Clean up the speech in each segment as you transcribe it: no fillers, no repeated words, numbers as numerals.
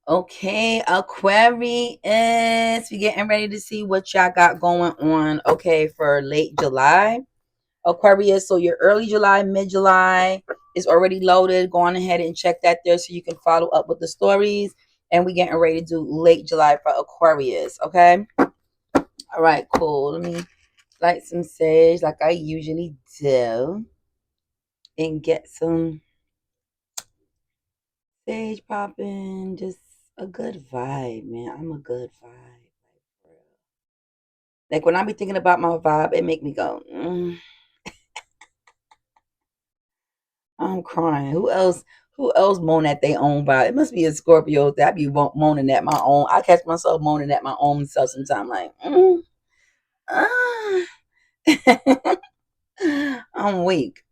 Okay, Aquarius, we getting ready to see what y'all got going on. Okay, for late July, Aquarius. So your early July, mid July is already loaded. Go on ahead and check that there so you can follow up with the stories. And we getting ready to do late July for Aquarius. Okay. All right, cool. Let me light some sage like I usually do, and get some sage popping. Just a good vibe, man. I'm a good vibe. Like when I be thinking about my vibe, it make me go, I'm crying. Who else moan at their own vibe? It must be a Scorpio that I be moaning at my own. I catch myself moaning at my own self sometimes, like, ah. I'm weak.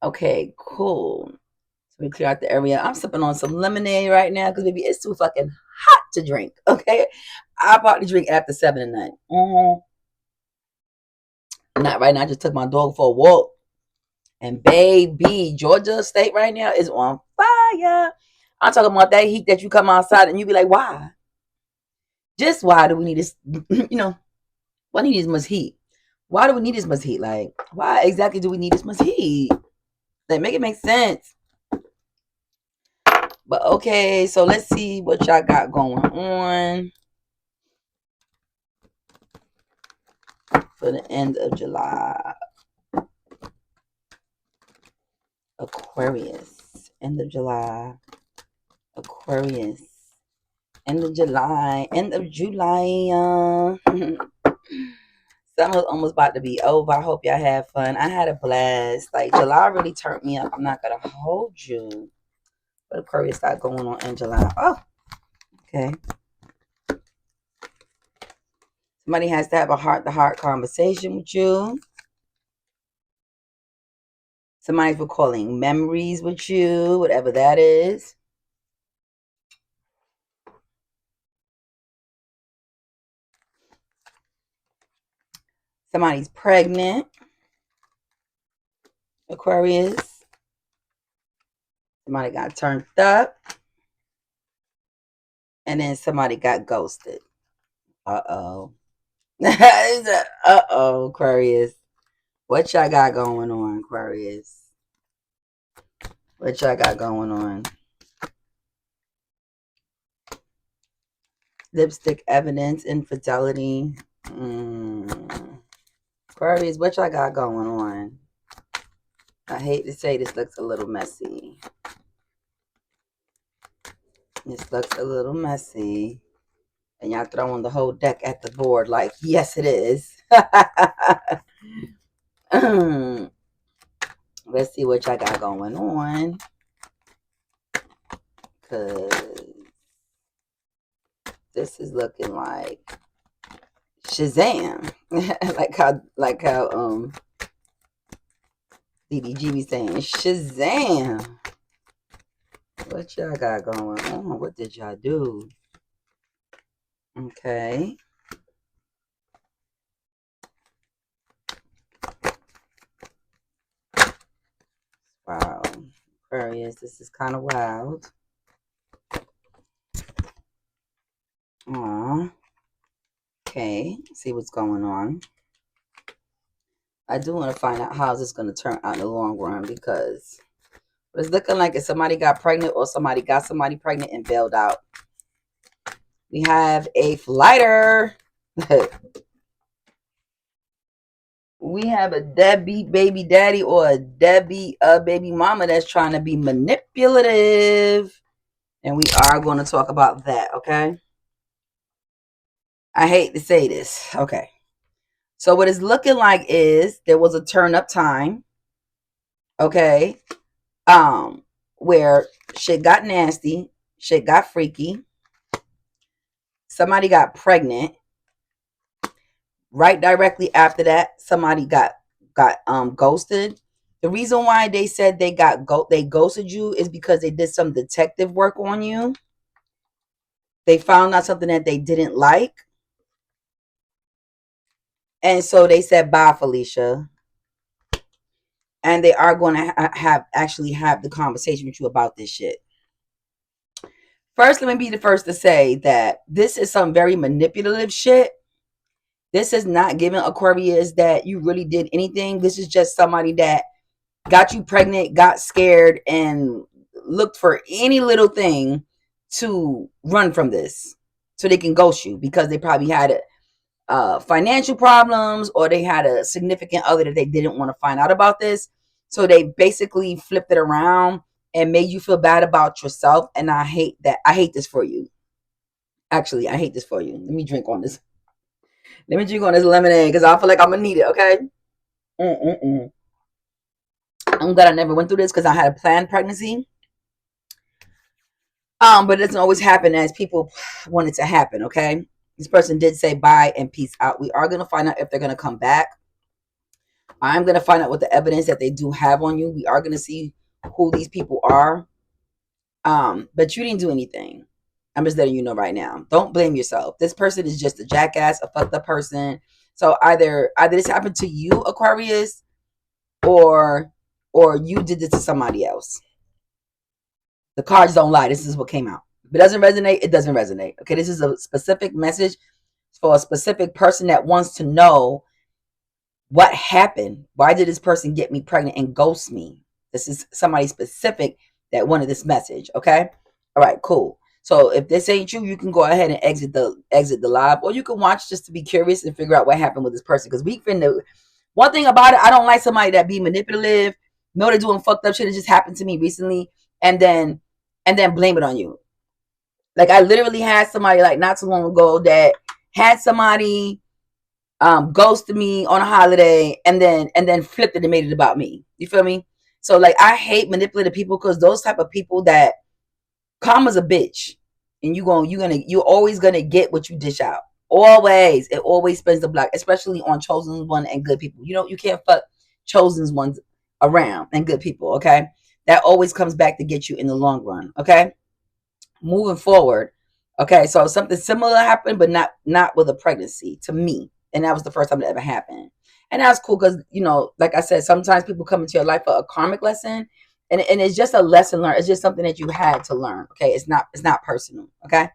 Okay, cool. So we clear out the area. I'm sipping on some lemonade right now because baby, it's too fucking hot to drink. Okay, I bought the drink after 7 at night. Not right now. I just took my dog for a walk. And baby, Georgia State right now is on fire. I'm talking about that heat that you come outside and you be like, why? Just why do we need this? Why do we need this much heat? Why do we need this much heat? Like, why exactly do we need this much heat? Like, make it make sense. But okay, so let's see what y'all got going on for the end of July. Aquarius, end of July. Aquarius, end of July. End of July. Summer's almost about to be over. I hope y'all have fun. I had a blast. Like July really turned me up. I'm not gonna hold you. But Aquarius got going on in July. Oh, okay. Somebody has to have a heart-to-heart conversation with you. Somebody's recalling memories with you, whatever that is. Somebody's pregnant. Aquarius. Somebody got turned up. And then somebody got ghosted. Uh-oh. Uh-oh, Aquarius. What y'all got going on, Aquarius? What y'all got going on? Lipstick evidence, infidelity. Aquarius, what y'all got going on? I hate to say this looks a little messy. This looks a little messy. And y'all throwing the whole deck at the board like, yes, it is. Let's see what y'all got going on. Because this is looking like Shazam. like how DDG be saying Shazam. What y'all got going on? What did y'all do? Okay. Wow. Aquarius, this is kind of wild. Aw. Okay. See what's going on. I do want to find out how this is going to turn out in the long run because it's looking like if somebody got pregnant or somebody got somebody pregnant and bailed out. We have a flighter. We have a deadbeat baby daddy or a deadbeat baby mama that's trying to be manipulative. And we are going to talk about that, okay? I hate to say this. Okay. So what it's looking like is there was a turn up time, okay? Where shit got nasty, shit got freaky. Somebody got pregnant. Right directly after that, somebody got ghosted. The reason why they said they ghosted you is because they did some detective work on you. They found out something that they didn't like. And so they said, bye, Felicia. And they are going to have the conversation with you about this shit. First, let me be the first to say that this is some very manipulative shit. This is not giving Aquarius that you really did anything. This is just somebody that got you pregnant, got scared, and looked for any little thing to run from this so they can ghost you because they probably had financial problems or they had a significant other that they didn't want to find out about this. So they basically flipped it around and made you feel bad about yourself. And I hate that. I hate this for you. Actually, I hate this for you. Let me drink on this. Let me drink on this lemonade because I feel like I'm going to need it, okay? Mm-mm-mm. I'm glad I never went through this because I had a planned pregnancy. But it doesn't always happen as people want it to happen, okay? This person did say bye and peace out. We are going to find out if they're going to come back. I'm going to find out what the evidence that they do have on you. We are going to see who these people are. But you didn't do anything. I'm just letting you know right now. Don't blame yourself. This person is just a jackass, a fucked up person. So either this happened to you, Aquarius, or you did this to somebody else. The cards don't lie. This is what came out. If it doesn't resonate, it doesn't resonate. Okay, this is a specific message for a specific person that wants to know what happened. Why did this person get me pregnant and ghost me? This is somebody specific that wanted this message. Okay, all right, cool. So if this ain't you, you can go ahead and exit the live, or you can watch just to be curious and figure out what happened with this person. Because we finna. One thing about it, I don't like somebody that be manipulative. Know they're doing fucked up shit. It just happened to me recently, and then blame it on you. Like I literally had somebody like not too long ago that had somebody ghosted me on a holiday and then flipped it and made it about me. You feel me? So like I hate manipulative people because those type of people that karma's a bitch. And you're always gonna get what you dish out. Always. It always spins the block, especially on chosen one and good people. You can't fuck chosen ones around and good people, okay? That always comes back to get you in the long run, okay? Moving forward, okay, so something similar happened, but not with a pregnancy to me, and that was the first time it ever happened, and that's cool because like I said, sometimes people come into your life for a karmic lesson, and it's just a lesson learned. It's just something that you had to learn. Okay, it's not personal. Okay,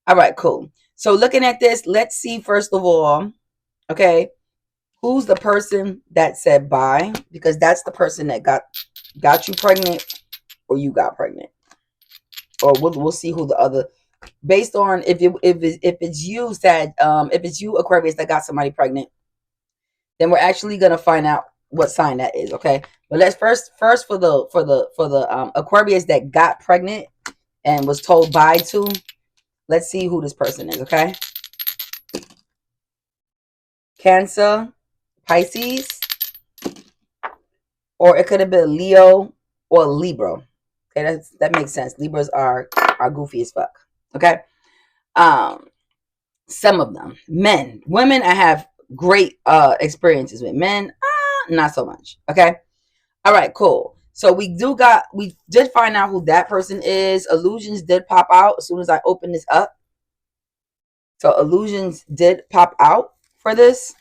all right, cool. So looking at this, let's see first of all, okay, who's the person that said bye, because that's the person that got you pregnant or you got pregnant. Or we'll see who the other, based on if it's you said if it's you, Aquarius, that got somebody pregnant, then we're actually gonna find out what sign that is. Okay, but let's first for the Aquarius that got pregnant and was told bye to, let's see who this person is. Okay, Cancer, Pisces, or it could have been Leo or Libra. Okay, that makes sense. Libras are goofy as fuck. Okay, some of them, men, women, I have great experiences with. Men, not so much. Okay, all right, cool. So we did find out who that person is. Illusions did pop out as soon as I opened this up. So illusions did pop out for this.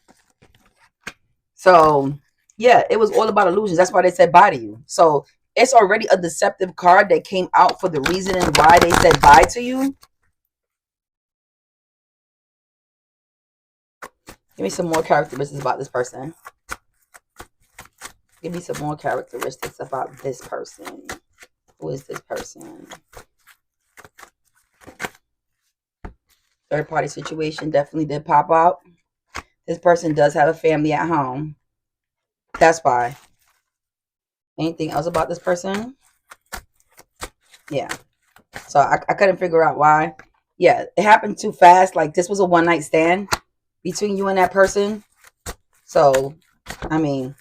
So yeah, it was all about illusions. That's why they said bye to you. So it's already a deceptive card that came out for the reason and why they said bye to you. Give me some more characteristics about this person. Give me some more characteristics about this person. Who is this person? Third party situation definitely did pop out. This person does have a family at home. That's why. Anything else about this person? Yeah. So I couldn't figure out why. Yeah, it happened too fast. Like this was a one night stand between you and that person. So, I mean,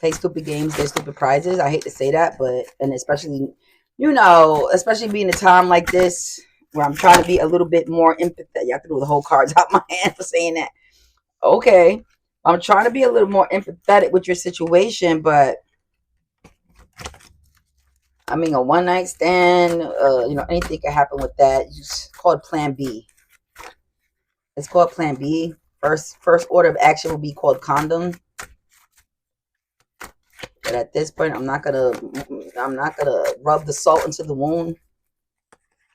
play stupid games, get stupid prizes. I hate to say that, but, and especially, especially being a time like this where I'm trying to be a little bit more empathetic. You have to do the whole cards out my hand for saying that. Okay. I'm trying to be a little more empathetic with your situation, but I mean, a one night stand, anything can happen with that. It's called Plan B. It's called Plan B. First order of action will be called condom. But at this point, I'm not gonna rub the salt into the wound.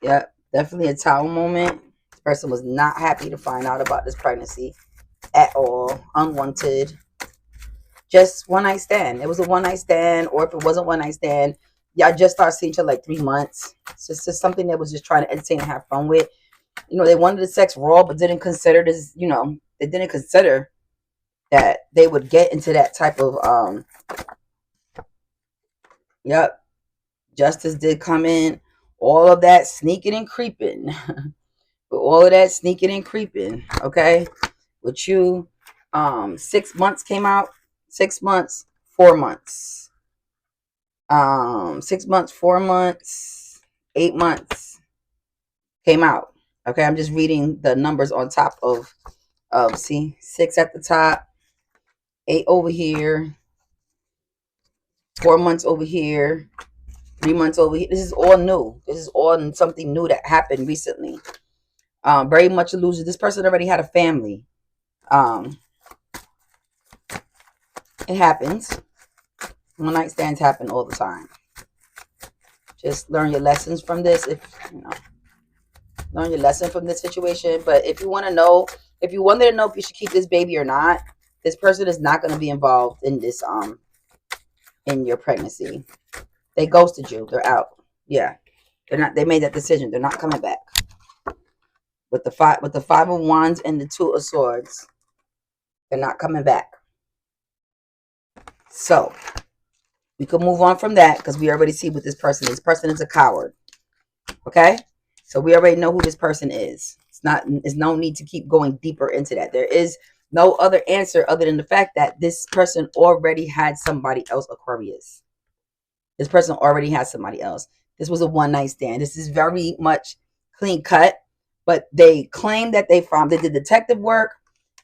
Yep, definitely a tower moment. This person was not happy to find out about this pregnancy at all. Unwanted. Just one night stand. It was a one night stand, or if it wasn't one night stand, y'all just start seeing each other like 3 months. It's just something that was just trying to entertain and have fun with. You know, they wanted the sex raw, but didn't consider this. You know, they didn't consider that they would get into that type of Yep, justice did come in. All of that sneaking and creeping. But all of that sneaking and creeping, okay? With you, 6 months came out. 6 months, 4 months. 6 months, 4 months, 8 months came out. Okay, I'm just reading the numbers on top of see, 6 at the top, 8 over here, 4 months over here, 3 months over here. This is all new. This is all something new that happened recently. Very much illusion. This person already had a family. It happens. One night stands happen all the time. Just learn your lessons from this. If you know, learn your lesson from this situation. But if you want to know, if you wanted to know if you should keep this baby or not, this person is not going to be involved in this in your pregnancy. They ghosted you. They're out. Yeah, they're not. They made that decision. They're not coming back. With the five of wands and the 2 of swords, they're not coming back. So we can move on from that because we already see what this person is. This person is a coward. Okay, so we already know who this person is. It's no need to keep going deeper into that. There is no other answer other than the fact that this person already had somebody else, Aquarius. This person already had somebody else. This was a one night stand. This is very much clean cut, but they claim that they did detective work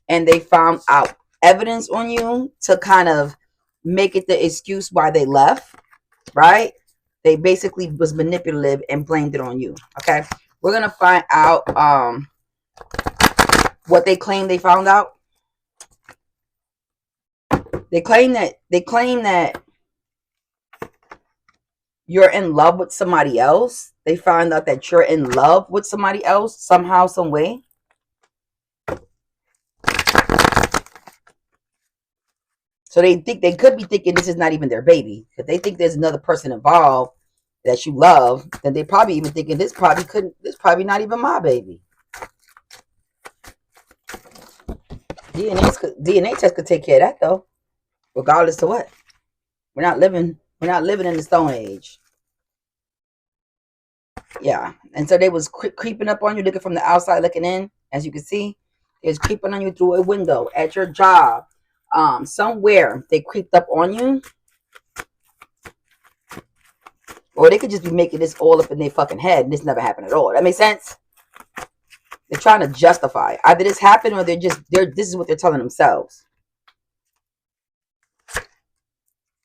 and they found out evidence on you to kind of make it the excuse why they left, right? They basically was manipulative and blamed it on you. Okay, we're gonna find out what they claim they found out. They claim that you're in love with somebody else. They found out that you're in love with somebody else somehow, some way. So they could be thinking this is not even their baby. If they think there's another person involved that you love, then they probably even thinking this probably not even my baby. DNA test could take care of that though, regardless to what. We're not living in the Stone Age. Yeah, and so they was creeping up on you, looking from the outside, looking in. As you can see, it's creeping on you through a window at your job. Somewhere they creeped up on you, or they could just be making this all up in their fucking head, and this never happened at all. That makes sense. They're trying to justify either this happened or this is what they're telling themselves.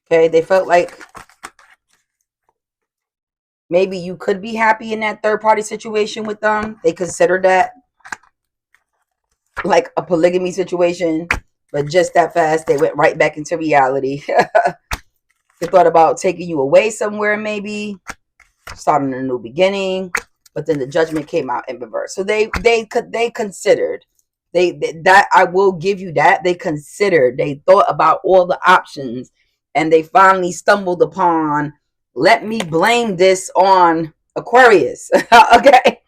Okay, they felt like maybe you could be happy in that third party situation with them. They considered that like a polygamy situation, but just that fast they went right back into reality. They thought about taking you away somewhere, maybe starting a new beginning, but then the judgment came out in reverse. So they considered, that I will give you that. They considered, they thought about all the options, and they finally stumbled upon, let me blame this on Aquarius. Okay,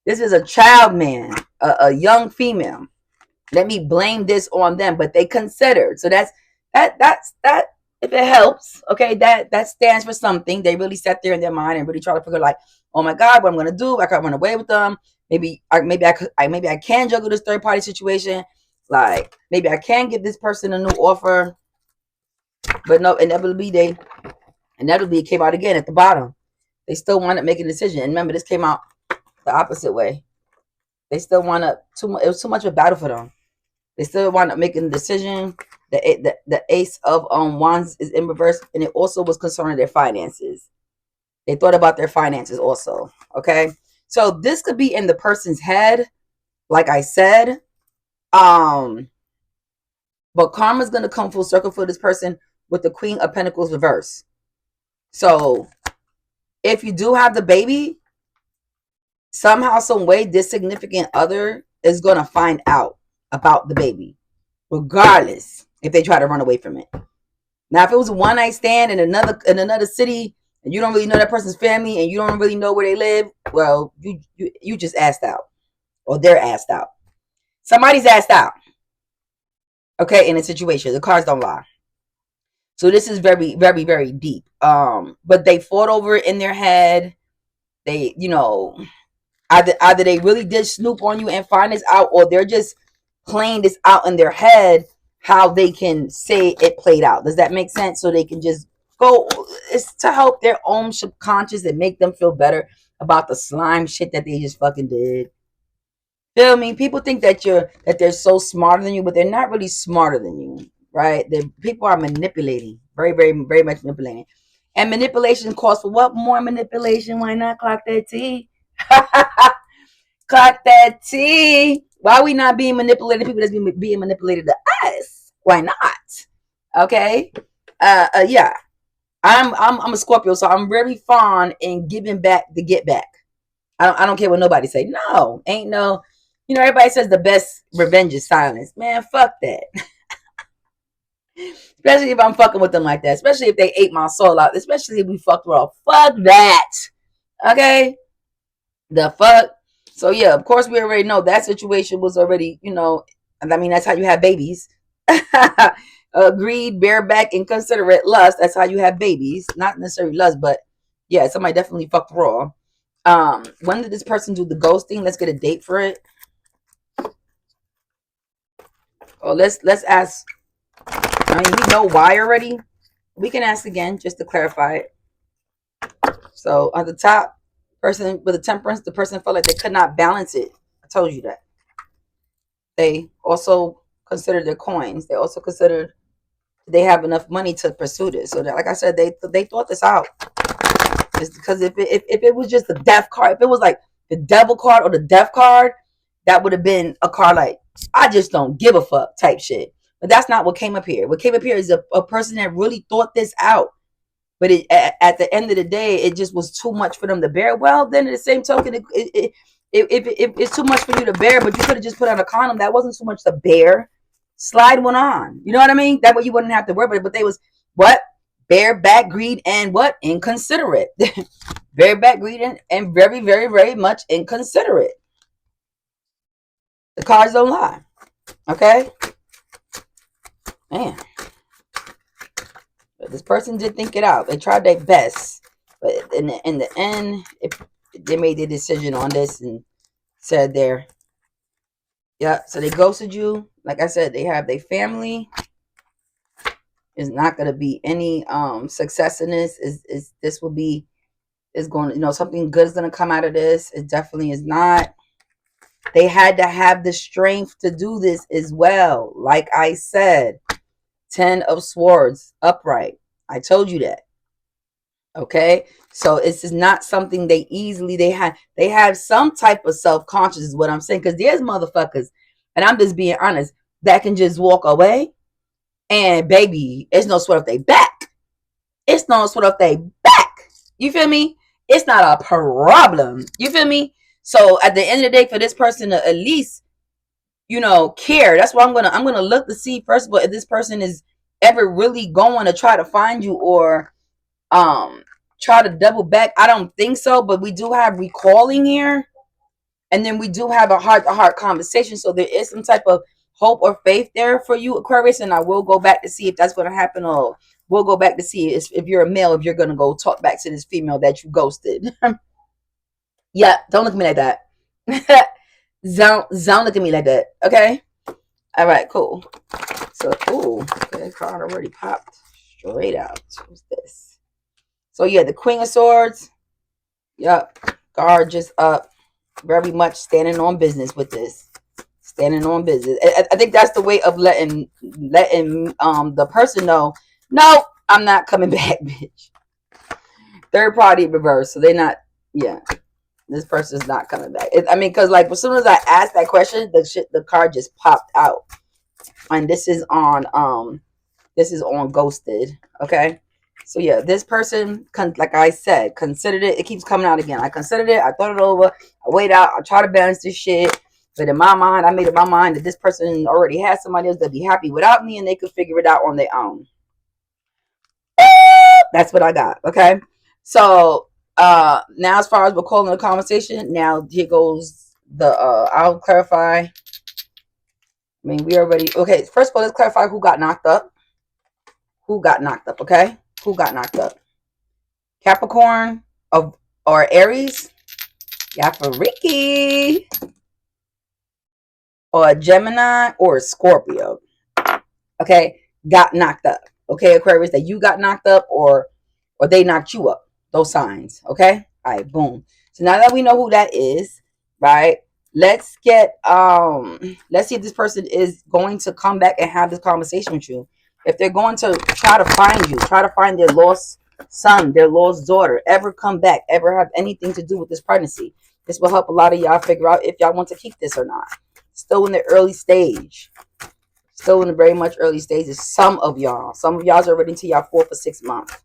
this is a child man, a young female. Let me blame this on them. But they considered. So that's that. If it helps, okay, that stands for something. They really sat there in their mind and really try to figure like, oh my God, what I'm gonna do? I can't run away with them. Maybe I can juggle this third party situation. Like maybe I can give this person a new offer. But no, inevitably it came out again at the bottom. They still wound up making a decision. And remember, this came out the opposite way. They still wound up it was too much of a battle for them. They still wound up making a decision. The ace of wands is in reverse, and it also was concerning their finances. They thought about their finances also. Okay, so this could be in the person's head, like I said. But karma's gonna come full circle for this person with the Queen of Pentacles reverse. So if you do have the baby, somehow, some way, this significant other is gonna find out about the baby, regardless if they try to run away from it. Now, if it was a one night stand in another city, and you don't really know that person's family, and you don't really know where they live, well, you just asked out, or they're asked out. Somebody's asked out. Okay, in a situation, the cards don't lie. So this is very, very, very deep. But they fought over it in their head. They, either they really did snoop on you and find this out, or they're just playing this out in their head how they can say it played out. Does that make sense? So they can just go. It's to help their own subconscious and make them feel better about the slime shit that they just fucking did. Feel me? People think that they're so smarter than you, but they're not really smarter than you, right? The people are manipulating, very, very, very much manipulating, and manipulation calls for what? More manipulation. Why not clock that T? Clock that T. Why are we not being manipulated? People that's being manipulated to us. Why not? Okay. Yeah. I'm a Scorpio, so I'm very fond in giving back the get back. I don't care what nobody say. No, ain't no. Everybody says the best revenge is silence. Man, fuck that. Especially if I'm fucking with them like that. Especially if they ate my soul out. Especially if we fucked raw. Fuck that. Okay? The fuck? So yeah, of course we already know that situation was already, I mean, that's how you have babies. Greed, bareback, inconsiderate, lust. That's how you have babies. Not necessarily lust, but yeah, somebody definitely fucked raw. When did this person do the ghosting? Let's get a date for it. Oh, let's ask. I mean, we know why already. We can ask again just to clarify it. So at the top, person with a temperance, the person felt like they could not balance it. I told you that. They also considered their coins. They also considered they have enough money to pursue this. So that, like I said, they thought this out. It's because if it was just the death card, if it was like the devil card or the death card, that would have been a card like, I just don't give a fuck type shit. But that's not what came up here. What came up here is a person that really thought this out. But at the end of the day, it just was too much for them to bear. Well, then at the same token, if it's too much for you to bear, but you could have just put on a condom, that wasn't too much to bear. Slide one on. You know what I mean? That way you wouldn't have to worry about it. But they was what? Bareback, greed, and what? Inconsiderate. Bareback, greed, and very, very, very much inconsiderate. The cards don't lie. Okay? Man. But this person did think it out. They tried their best. But in the end, they made their decision on this and said there. Yeah, so they ghosted you. Like I said, they have their family. There's not going to be any success in this. This will be, is going to, something good is going to come out of this. It definitely is not. They had to have the strength to do this as well. Like I said, 10 of Swords upright. I told you that. Okay, so this is not something they have some type of self-conscious is what I'm saying, because there's motherfuckers, and I'm just being honest, that can just walk away and baby, it's no sweat off their back. It's no sweat off their back. You feel me? It's not a problem. You feel me? So at the end of the day, for this person to at least, care. That's why I'm gonna look to see first of all if this person is ever really going to try to find you or try to double back. I don't think so, but we do have recalling here, and then we do have a heart-to-heart conversation, so there is some type of hope or faith there for you, Aquarius. And I will go back to see if that's going to happen, or we'll go back to see if you're a male, if you're going to go talk back to this female that you ghosted. Yeah, don't look at me like that. Don't look at me like that. Okay, all right, cool. So okay, card already popped straight out. What's this? So yeah, the Queen of Swords. Yep. Guard just up. Very much standing on business with this. Standing on business. I think that's the way of letting the person know, no, I'm not coming back, bitch. Third party reverse. So they're not, yeah. This person's not coming back. I mean, because like as soon as I asked that question, the card just popped out. And this is on ghosted. Okay. So yeah, this person, like I said, considered it. It keeps coming out again. I considered it. I thought it over. I wait out. I try to balance this shit. But in my mind, I made up my mind that this person already has somebody else that'd be happy without me, and they could figure it out on their own. That's what I got. Okay. So now as far as we're calling the conversation, now here goes the I'll clarify. I mean, we already okay. First of all, let's clarify who got knocked up. Who got knocked up? Okay, who got knocked up? Capricorn of or Aries? Yeah, for Ricky, or Gemini or Scorpio. Okay, got knocked up. Okay, Aquarius, that you got knocked up or they knocked you up. Those signs. Okay. All right. Boom. So now that we know who that is, right? Let's let's see if this person is going to come back and have this conversation with you. If they're going to try to find you, try to find their lost son, their lost daughter, ever come back, ever have anything to do with this pregnancy. This will help a lot of y'all figure out if y'all want to keep this or not. Still in the early stage. Still in the very much early stages. Some of y'all's already into y'all 4th or 6th month.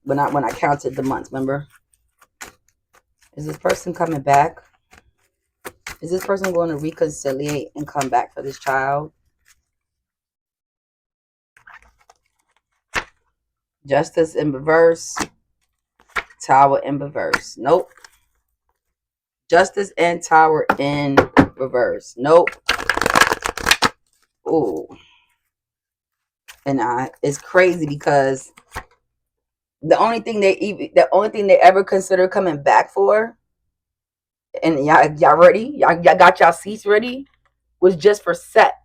When I counted the months, remember? Is this person coming back? Is this person going to reconciliate and come back for this child? Justice in reverse. Tower in reverse. Nope. Justice and Tower in reverse. Nope. Ooh. And it's crazy because the only thing they ever consider coming back for, and y'all ready? Y'all got y'all seats ready, was just for sex.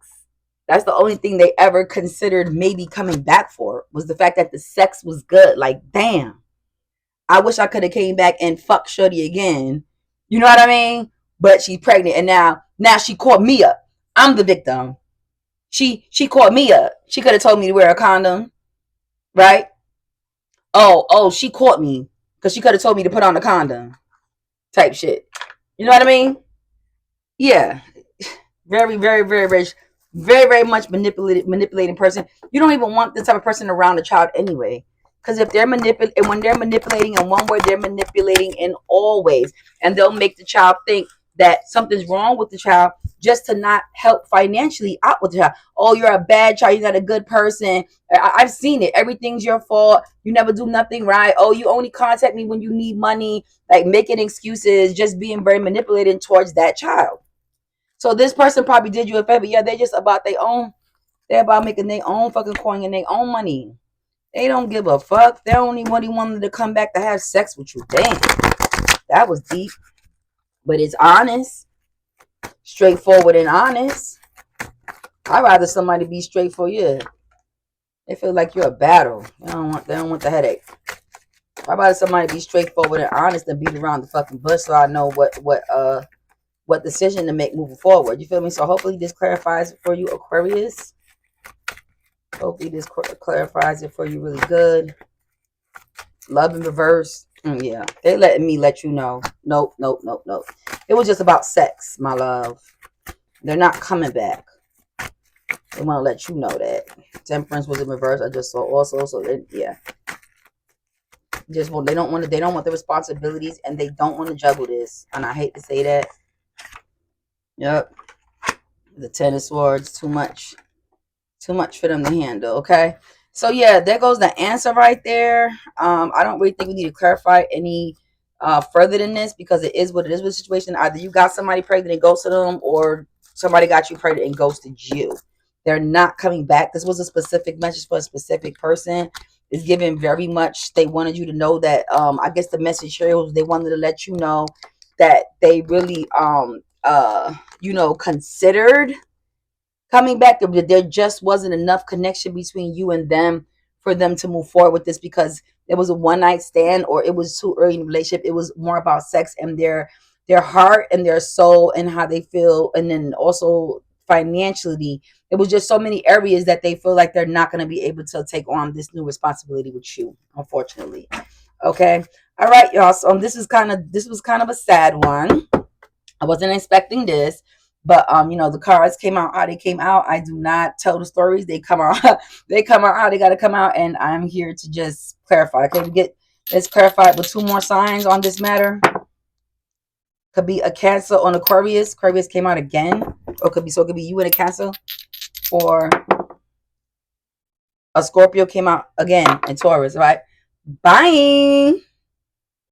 That's the only thing they ever considered maybe coming back for, was the fact that the sex was good. Like, damn, I wish I could have came back and fucked Shorty again. You know what I mean? But she's pregnant, and now she caught me up. I'm the victim. She caught me up. She could have told me to wear a condom, right? Oh, she caught me because she could have told me to put on a condom, type shit. You know what I mean? Yeah. Very, very, very, very, very, very much manipulating person. You don't even want this type of person around the child anyway. Because if they're when they're manipulating in one way, they're manipulating in all ways. And they'll make the child think that something's wrong with the child just to not help financially out with the child. Oh, you're a bad child. You're not a good person. I've seen it. Everything's your fault. You never do nothing right. Oh, you only contact me when you need money. Like making excuses, just being very manipulating towards that child. So this person probably did you a favor. Yeah, they're just about their own. They're about making their own fucking coin and their own money. They don't give a fuck. They only wanted to come back to have sex with you. Damn. That was deep. But it's honest. Straightforward and honest. I'd rather somebody be straightforward. Yeah. They feel like you're a battle. They don't want the headache. I'd rather somebody be straightforward and honest than beat around the fucking bush so I know what decision to make moving forward. You feel me? So hopefully this clarifies it for you, Aquarius. Hopefully this clarifies it for you really good. Love in reverse. Yeah, they letting me let you know. Nope. It was just about sex, my love. They're not coming back. They want to let you know that. Temperance was in reverse. I just saw also. So yeah. They don't want the responsibilities, and they don't want to juggle this. And I hate to say that. Yep. The 10 of Swords, too much for them to handle. Okay, so yeah, there goes the answer right there. I don't really think we need to clarify any further than this, because it is what it is with the situation. Either you got somebody pregnant and ghosted them, or somebody got you pregnant and ghosted you. They're not coming back. This was a specific message for a specific person. It's given very much, they wanted you to know that I guess the message here was they wanted to let you know that they really considered coming back. There just wasn't enough connection between you and them for them to move forward with this, because there was a one night stand, or it was too early in the relationship. It was more about sex and their heart and their soul and how they feel, and then also financially. It was just so many areas that they feel like they're not going to be able to take on this new responsibility with you, unfortunately. Okay, all right, y'all. So this was kind of a sad one. I wasn't expecting this, But you know, the cards came out how they came out. I do not tell the stories. They come out they come out how they gotta come out, and I'm here to just clarify. Okay, let's clarify with two more signs on this matter. Could be a Cancer on Aquarius. Aquarius came out again. Or it could be you and a Cancer. Or a Scorpio came out again in Taurus, right? Bye.